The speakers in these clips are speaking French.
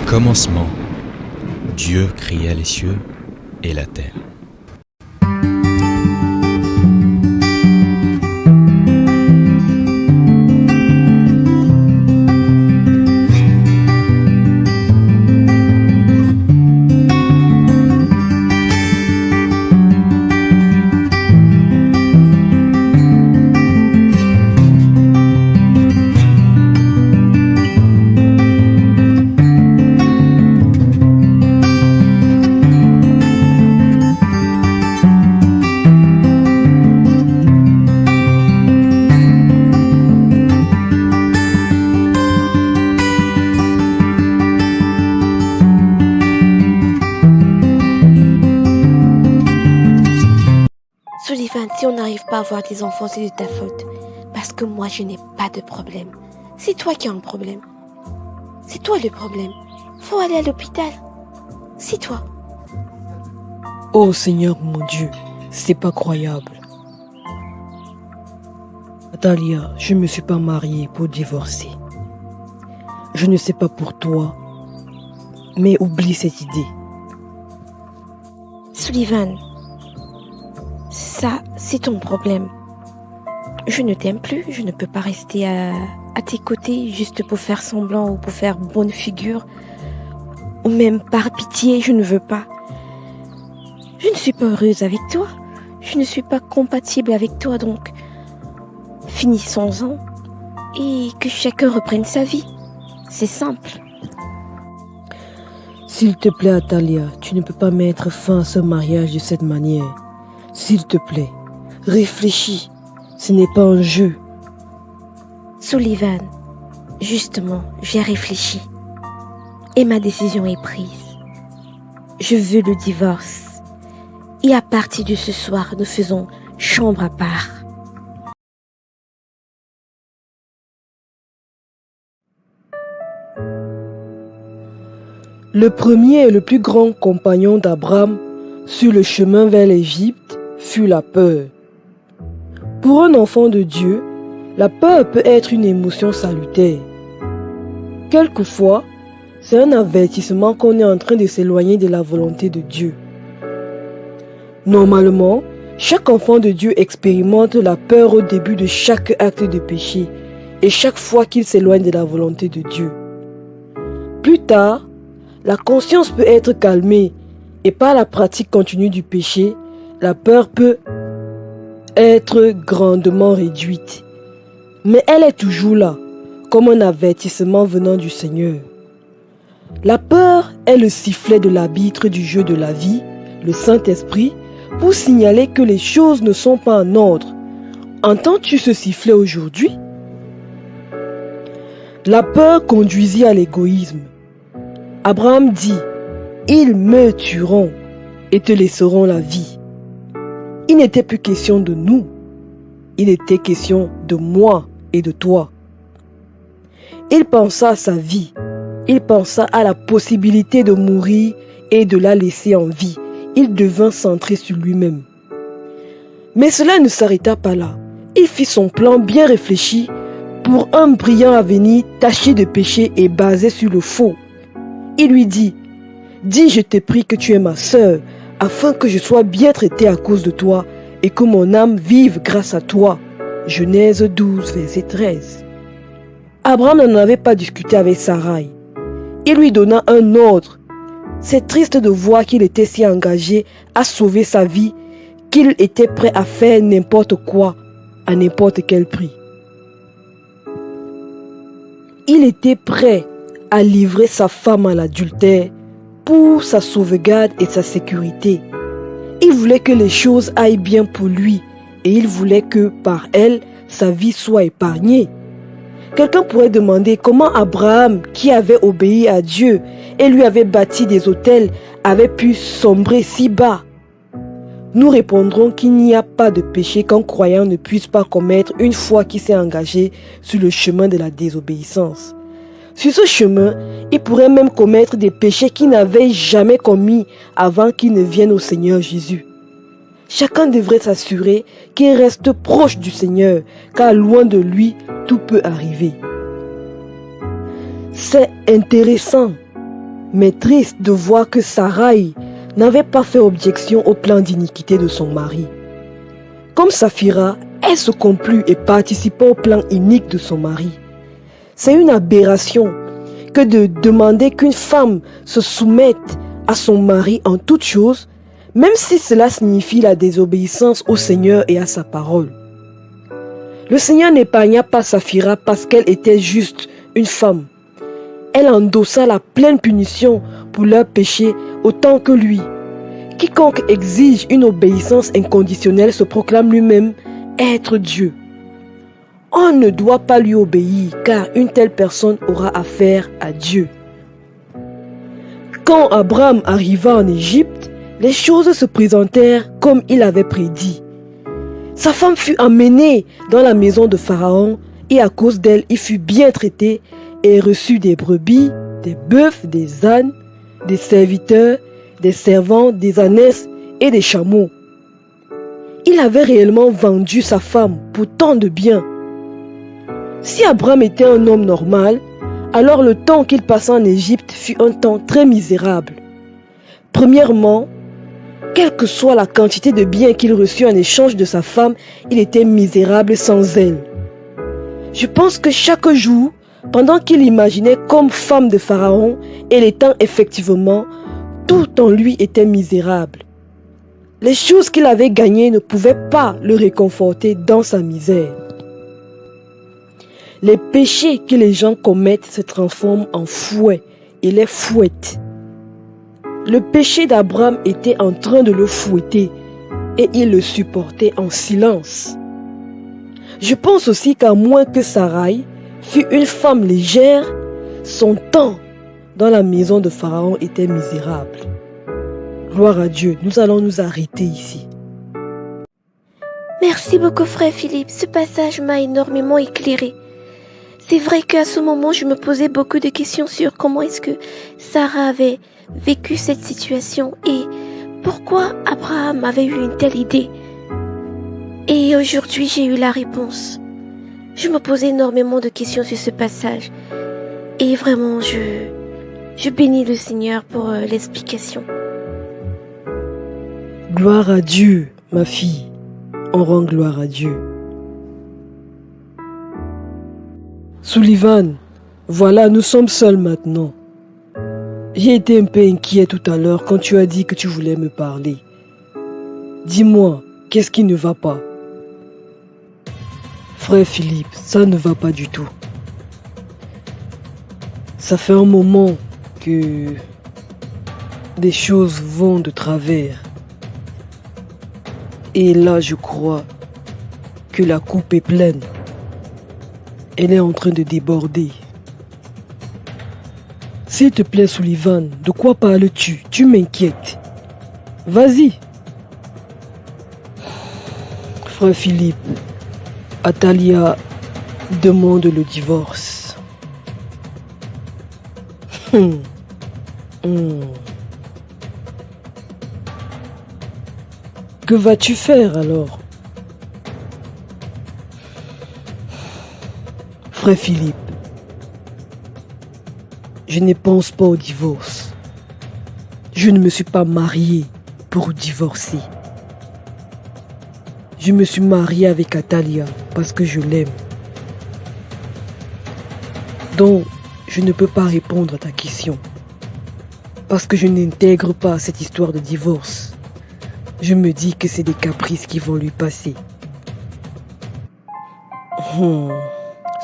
commencement, Dieu créa les cieux et la terre. Sullivan, si on n'arrive pas à avoir des enfants, c'est de ta faute. Parce que moi, je n'ai pas de problème. C'est toi qui as un problème. C'est toi le problème. Faut aller à l'hôpital. C'est toi. Oh Seigneur mon Dieu, c'est pas croyable. Natalia, je ne me suis pas mariée pour divorcer. Je ne sais pas pour toi, mais oublie cette idée. Sullivan, ça, c'est ton problème. Je ne t'aime plus, je ne peux pas rester à tes côtés juste pour faire semblant ou pour faire bonne figure. Ou même par pitié, je ne veux pas. Je ne suis pas heureuse avec toi. Je ne suis pas compatible avec toi, donc finissons-en et que chacun reprenne sa vie. C'est simple. S'il te plaît, Natalia, tu ne peux pas mettre fin à ce mariage de cette manière. S'il te plaît, réfléchis. Ce n'est pas un jeu. Sullivan, justement, j'ai réfléchi. Et ma décision est prise. Je veux le divorce. Et à partir de ce soir, nous faisons chambre à part. Le premier et le plus grand compagnon d'Abraham sur le chemin vers l'Égypte fut la peur. Pour un enfant de Dieu, la peur peut être une émotion salutaire. Quelquefois, c'est un avertissement qu'on est en train de s'éloigner de la volonté de Dieu. Normalement, chaque enfant de Dieu expérimente la peur au début de chaque acte de péché et chaque fois qu'il s'éloigne de la volonté de Dieu. Plus tard, la conscience peut être calmée et par la pratique continue du péché, la peur peut être grandement réduite. Mais elle est toujours là, comme un avertissement venant du Seigneur. La peur est le sifflet de l'arbitre du jeu de la vie, le Saint-Esprit, pour signaler que les choses ne sont pas en ordre. Entends-tu ce sifflet aujourd'hui? La peur conduisit à l'égoïsme. Abraham dit, « Ils me tueront et te laisseront la vie. » Il n'était plus question de nous, il était question de moi et de toi. Il pensa à sa vie, il pensa à la possibilité de mourir et de la laisser en vie. Il devint centré sur lui-même. Mais cela ne s'arrêta pas là. Il fit son plan bien réfléchi pour un brillant avenir taché de péché et basé sur le faux. Il lui dit, « Dis, je te prie que tu es ma sœur, afin que je sois bien traité à cause de toi et que mon âme vive grâce à toi. » Genèse 12, verset 13. Abraham n'en avait pas discuté avec Sarai. Il lui donna un ordre. C'est triste de voir qu'il était si engagé à sauver sa vie qu'il était prêt à faire n'importe quoi, à n'importe quel prix. Il était prêt à livrer sa femme à l'adultère pour sa sauvegarde et sa sécurité. Il voulait que les choses aillent bien pour lui et il voulait que par elle, sa vie soit épargnée. Quelqu'un pourrait demander comment Abraham, qui avait obéi à Dieu et lui avait bâti des autels, avait pu sombrer si bas. Nous répondrons qu'il n'y a pas de péché qu'un croyant ne puisse pas commettre une fois qu'il s'est engagé sur le chemin de la désobéissance. Sur ce chemin, il pourrait même commettre des péchés qu'il n'avait jamais commis avant qu'il ne vienne au Seigneur Jésus. Chacun devrait s'assurer qu'il reste proche du Seigneur, car loin de lui, tout peut arriver. C'est intéressant. mais triste de voir que Sarai n'avait pas fait objection au plan d'iniquité de son mari. Comme Saphira, elle se complut et participa au plan inique de son mari. C'est une aberration que de demander qu'une femme se soumette à son mari en toutes choses, même si cela signifie la désobéissance au Seigneur et à sa parole. Le Seigneur n'épargna pas Saphira parce qu'elle était juste une femme. Elle endossa la pleine punition pour leur péché autant que lui. Quiconque exige une obéissance inconditionnelle se proclame lui-même être Dieu. On ne doit pas lui obéir car une telle personne aura affaire à Dieu. Quand Abraham arriva en Égypte, les choses se présentèrent comme il avait prédit. Sa femme fut emmenée dans la maison de Pharaon et à cause d'elle, il fut bien traité et reçut des brebis, des bœufs, des ânes, des serviteurs, des servants, des ânesses et des chameaux. Il avait réellement vendu sa femme pour tant de biens. Si Abraham était un homme normal, alors le temps qu'il passa en Égypte fut un temps très misérable. Premièrement, quelle que soit la quantité de biens qu'il reçut en échange de sa femme, il était misérable sans elle. Je pense que chaque jour, pendant qu'il imaginait comme femme de Pharaon, et l'étant effectivement, tout en lui était misérable. Les choses qu'il avait gagnées ne pouvaient pas le réconforter dans sa misère. Les péchés que les gens commettent se transforment en fouet et les fouettent. Le péché d'Abraham était en train de le fouetter et il le supportait en silence. Je pense aussi qu'à moins que Sarai fût une femme légère, son temps dans la maison de Pharaon était misérable. Gloire à Dieu, nous allons nous arrêter ici. Merci beaucoup, frère Philippe. Ce passage m'a énormément éclairé. C'est vrai qu'à ce moment, je me posais beaucoup de questions sur comment est-ce que Sarah avait vécu cette situation et pourquoi Abraham avait eu une telle idée. Et aujourd'hui, j'ai eu la réponse. Je me posais énormément de questions sur ce passage. Et vraiment, je bénis le Seigneur pour l'explication. Gloire à Dieu, ma fille. On rend gloire à Dieu. Sullivan, voilà, nous sommes seuls maintenant. J'ai été un peu inquiet tout à l'heure quand tu as dit que tu voulais me parler. Dis-moi, qu'est-ce qui ne va pas? Frère Philippe, ça ne va pas du tout. Ça fait un moment que des choses vont de travers. Et là, je crois que la coupe est pleine. Elle est en train de déborder. S'il te plaît, Sullivan, de quoi parles-tu? Tu m'inquiètes. Vas-y. Frère Philippe, Atalia demande le divorce. Que vas-tu faire alors? Frère Philippe, je ne pense pas au divorce. Je ne me suis pas marié pour divorcer. Je me suis marié avec Atalia parce que je l'aime. Donc, je ne peux pas répondre à ta question. Parce que je n'intègre pas cette histoire de divorce. Je me dis que c'est des caprices qui vont lui passer.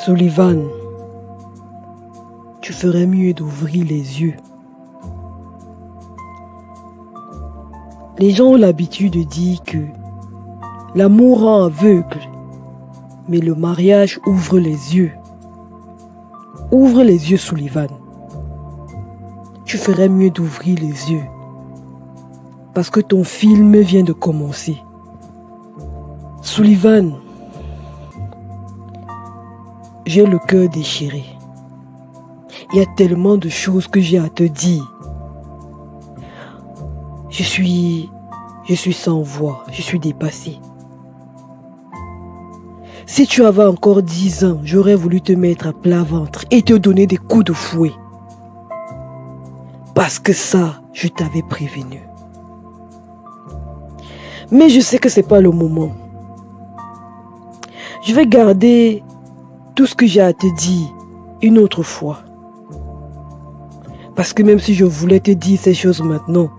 Sullivan, tu ferais mieux d'ouvrir les yeux. Les gens ont l'habitude de dire que l'amour rend aveugle, mais le mariage ouvre les yeux. Ouvre les yeux, Sullivan. Tu ferais mieux d'ouvrir les yeux. Parce que ton film vient de commencer. Sullivan, j'ai le cœur déchiré. Il y a tellement de choses que j'ai à te dire. Je suis sans voix, je suis dépassé. Si tu avais encore 10 ans, j'aurais voulu te mettre à plat ventre et te donner des coups de fouet. Parce que ça, je t'avais prévenu. Mais je sais que c'est pas le moment. Je vais garder tout ce que j'ai à te dire une autre fois. Parce que même si je voulais te dire ces choses maintenant,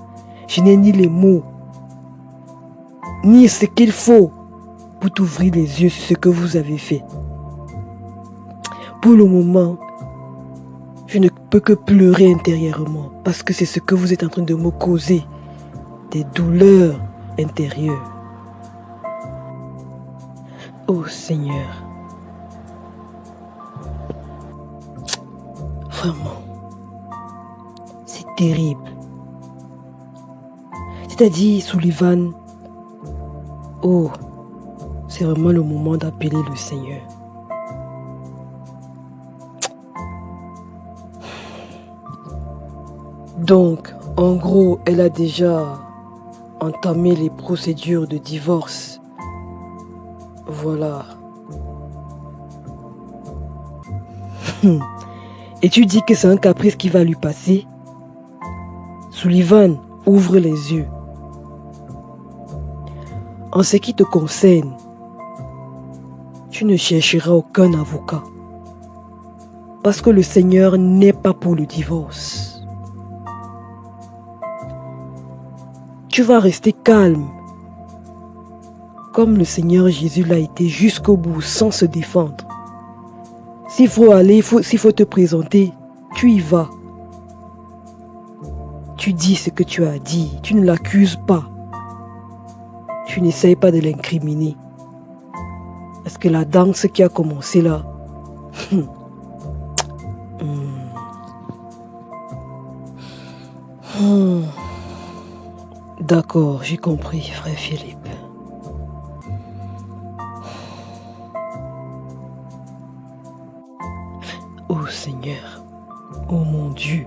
je n'ai ni les mots, ni ce qu'il faut pour t'ouvrir les yeux sur ce que vous avez fait. Pour le moment, je ne peux que pleurer intérieurement parce que c'est ce que vous êtes en train de me causer, des douleurs intérieures. Oh Seigneur, vraiment, c'est terrible. C'est-à-dire, Sullivan, oh, c'est vraiment le moment d'appeler le Seigneur. Donc, en gros, elle a déjà entamé les procédures de divorce. Voilà. Et tu dis que c'est un caprice qui va lui passer? Sullivan, ouvre les yeux. En ce qui te concerne, tu ne chercheras aucun avocat. Parce que le Seigneur n'est pas pour le divorce. Tu vas rester calme, comme le Seigneur Jésus l'a été jusqu'au bout, sans se défendre. S'il faut aller, s'il faut te présenter, tu y vas. Tu dis ce que tu as dit, tu ne l'accuses pas. Tu n'essayes pas de l'incriminer. Parce que la danse qui a commencé là, D'accord, j'ai compris, frère Philippe. Oh Seigneur, oh mon Dieu,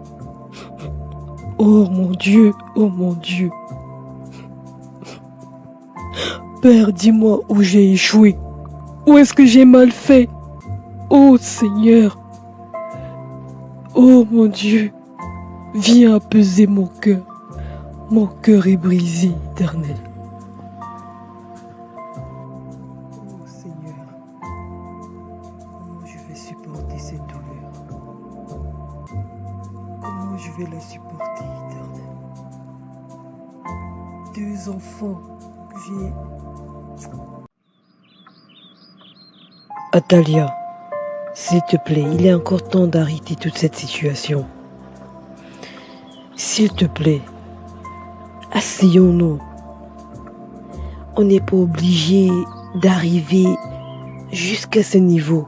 oh mon Dieu, oh mon Dieu. Père, dis-moi où j'ai échoué, où est-ce que j'ai mal fait. Oh Seigneur, oh mon Dieu, viens apaiser mon cœur. Mon cœur est brisé, Éternel. Oh Seigneur, comment je vais supporter cette douleur? Comment je vais la supporter, Éternel? 2 enfants que j'ai... Atalia, s'il te plaît, il est encore temps d'arrêter toute cette situation. S'il te plaît, asseyons-nous. On n'est pas obligé d'arriver jusqu'à ce niveau.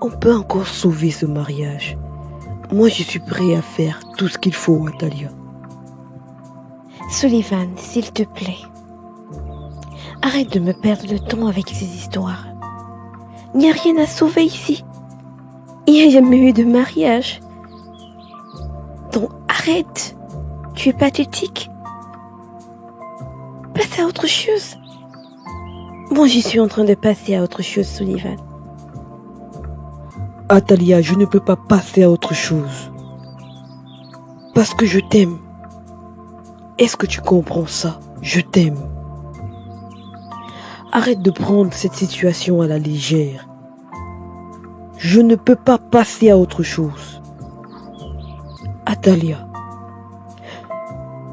On peut encore sauver ce mariage. Moi, je suis prêt à faire tout ce qu'il faut, Atalia. Sullivan, s'il te plaît, arrête de me perdre le temps avec ces histoires. Il n'y a rien à sauver ici. Il n'y a jamais eu de mariage. Donc arrête. Tu es pathétique. Passe à autre chose. Bon, je suis en train de passer à autre chose, Sullivan. Atalia, je ne peux pas passer à autre chose. Parce que je t'aime. Est-ce que tu comprends ça? Je t'aime. Arrête de prendre cette situation à la légère. Je ne peux pas passer à autre chose. Atalia,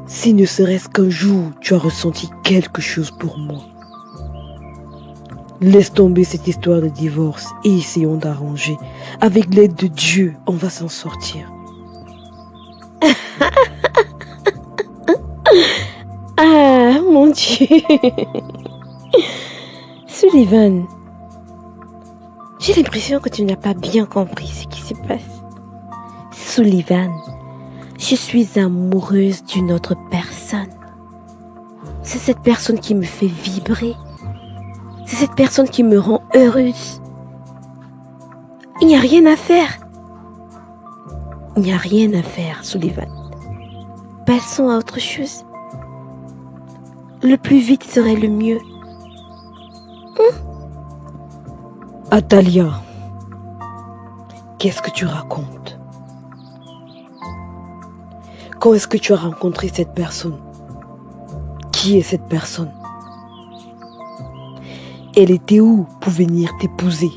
si ne serait-ce qu'un jour tu as ressenti quelque chose pour moi, laisse tomber cette histoire de divorce et essayons d'arranger. Avec l'aide de Dieu, on va s'en sortir. Ah, mon Dieu. Sullivan, j'ai l'impression que tu n'as pas bien compris ce qui se passe. Sullivan, je suis amoureuse d'une autre personne. C'est cette personne qui me fait vibrer. C'est cette personne qui me rend heureuse. Il n'y a rien à faire. Il n'y a rien à faire, Sullivan. Passons à autre chose. Le plus vite serait le mieux. Atalia, qu'est-ce que tu racontes? Quand est-ce que tu as rencontré cette personne? Qui est cette personne? Elle était où pour venir t'épouser?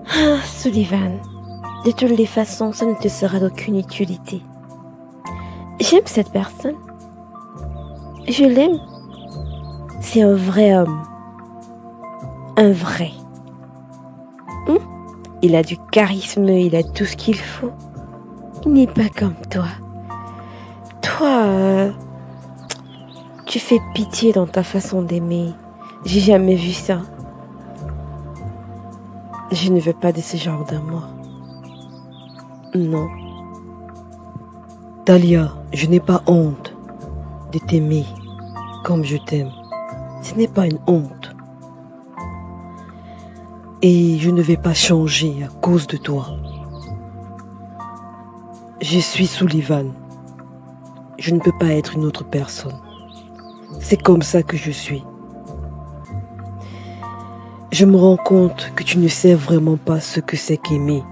Ah, Sullivan, de toutes les façons, ça ne te sera d'aucune utilité. J'aime cette personne. Je l'aime. C'est un vrai homme. Un vrai. Il a du charisme, il a tout ce qu'il faut. Il n'est pas comme toi. Toi, tu fais pitié dans ta façon d'aimer. J'ai jamais vu ça. Je ne veux pas de ce genre d'amour. Non. Talia, je n'ai pas honte de t'aimer comme je t'aime. Ce n'est pas une honte. Et je ne vais pas changer à cause de toi. Je suis Sullivan. Je ne peux pas être une autre personne. C'est comme ça que je suis. Je me rends compte que tu ne sais vraiment pas ce que c'est qu'aimer.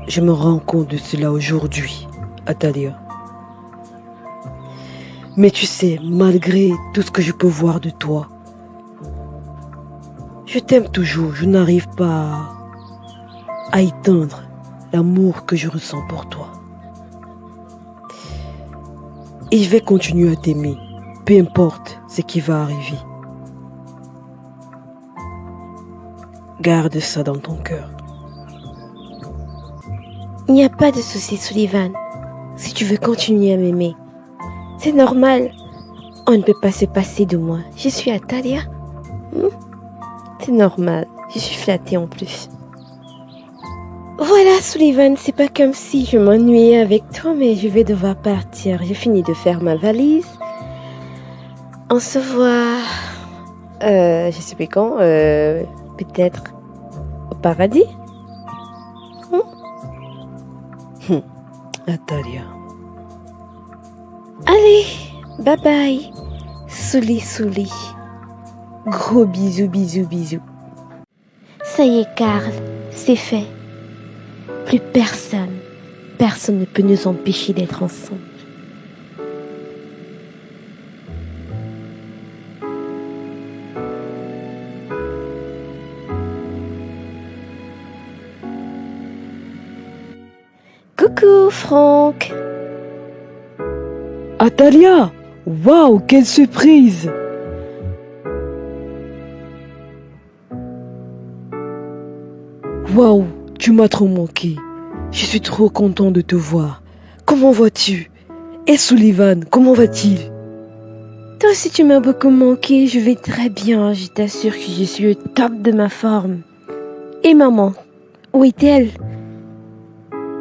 Je me rends compte de cela aujourd'hui, Atalia. Mais tu sais, malgré tout ce que je peux voir de toi, je t'aime toujours. Je n'arrive pas à éteindre l'amour que je ressens pour toi. Et je vais continuer à t'aimer, peu importe ce qui va arriver. Garde ça dans ton cœur. Il n'y a pas de souci, Sullivan. Si tu veux continuer à m'aimer, c'est normal. On ne peut pas se passer de moi. Je suis Atalia. C'est normal. Je suis flattée en plus. Voilà, Sullivan, c'est pas comme si je m'ennuyais avec toi, mais je vais devoir partir. J'ai fini de faire ma valise. On se voit... je sais plus quand. Peut-être au paradis. Atalia. Allez, bye bye. Souli. Gros bisous. Ça y est, Karl, c'est fait. Plus personne ne peut nous empêcher d'être ensemble. Coucou, Franck. Atalia! Waouh, quelle surprise! Waouh, tu m'as trop manqué. Je suis trop content de te voir. Comment vas-tu? Et Sullivan, comment va-t-il? Toi aussi tu m'as beaucoup manqué, je vais très bien, je t'assure que je suis au top de ma forme. Et maman, où est-elle?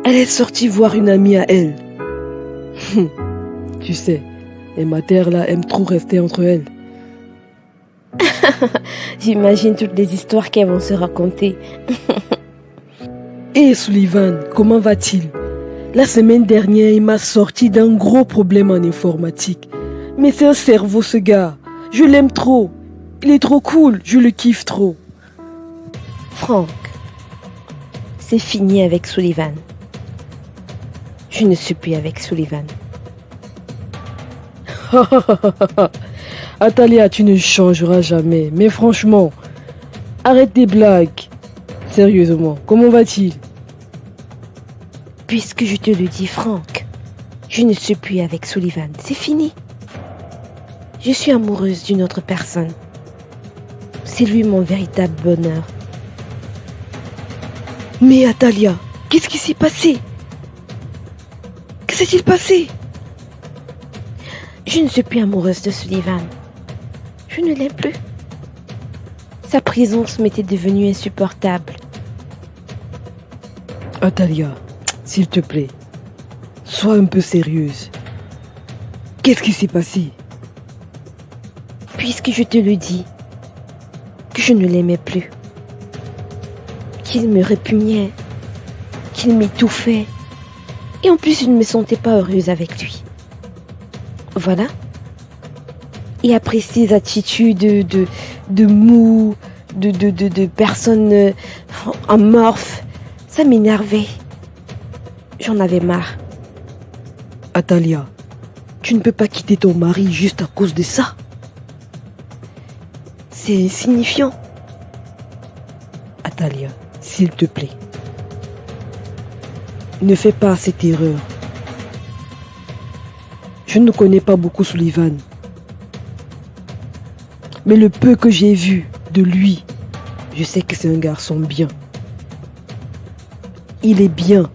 Elle est sortie voir une amie à elle. Tu sais, les matères là aiment trop rester entre elles. J'imagine toutes les histoires qu'elles vont se raconter. Et Sullivan, comment va-t-il? La semaine dernière, il m'a sorti d'un gros problème en informatique. Mais c'est un cerveau ce gars. Je l'aime trop. Il est trop cool, je le kiffe trop. Franck, c'est fini avec Sullivan. Je ne suis plus avec Sullivan. Atalia, tu ne changeras jamais. Mais franchement, arrête tes blagues. Sérieusement, comment va-t-il? Puisque je te le dis, Franck, je ne suis plus avec Sullivan. C'est fini. Je suis amoureuse d'une autre personne. C'est lui mon véritable bonheur. Mais Atalia, qu'est-ce qui s'est passé? Que s'est-il passé? Je ne suis plus amoureuse de Sullivan. Je ne l'aime plus. Sa présence m'était devenue insupportable. Atalia, s'il te plaît, sois un peu sérieuse. Qu'est-ce qui s'est passé? Puisque je te le dis, que je ne l'aimais plus. Qu'il me répugnait, qu'il m'étouffait. Et en plus, je ne me sentais pas heureuse avec lui. Voilà. Et après ces attitudes de mou, de personnes amorphes, ça m'énervait. J'en avais marre. Atalia, tu ne peux pas quitter ton mari juste à cause de ça. C'est insignifiant. Atalia, s'il te plaît, ne fais pas cette erreur. Je ne connais pas beaucoup Sullivan. Mais le peu que j'ai vu de lui, je sais que c'est un garçon bien. Il est bien.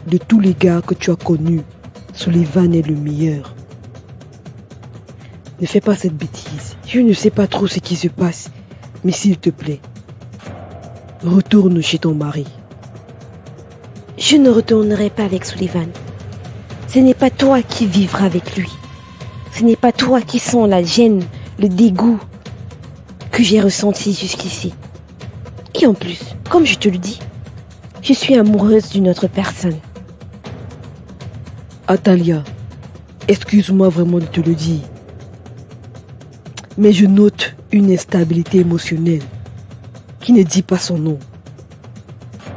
De tous les gars que tu as connus, Sullivan est le meilleur. Ne fais pas cette bêtise. Je ne sais pas trop ce qui se passe. Mais s'il te plaît, retourne chez ton mari. Je ne retournerai pas avec Sullivan. Ce n'est pas toi qui vivras avec lui. Ce n'est pas toi qui sens la gêne, le dégoût que j'ai ressenti jusqu'ici. Et en plus, comme je te le dis, je suis amoureuse d'une autre personne. Atalia, excuse-moi vraiment de te le dire. Mais je note une instabilité émotionnelle qui ne dit pas son nom.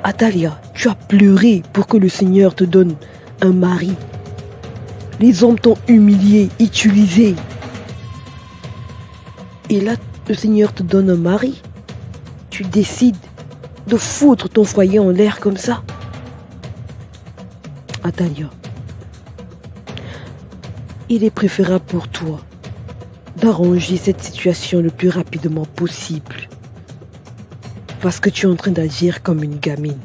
Atalia, tu as pleuré pour que le Seigneur te donne un mari. Les hommes t'ont humilié, utilisé. Et là, le Seigneur te donne un mari. Tu décides de foutre ton foyer en l'air comme ça. Atalia, il est préférable pour toi d'arranger cette situation le plus rapidement possible. Parce que tu es en train d'agir comme une gamine.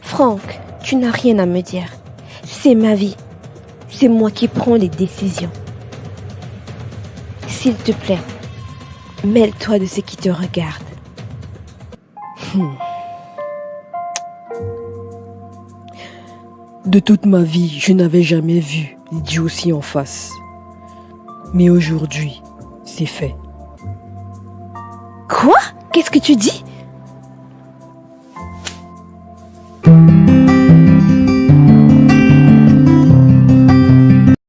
Franck, tu n'as rien à me dire. C'est ma vie. C'est moi qui prends les décisions. S'il te plaît, mêle-toi de ce qui te regarde. De toute ma vie, je n'avais jamais vu l'idiotie en face. Mais aujourd'hui, c'est fait. Quoi? Qu'est-ce que tu dis?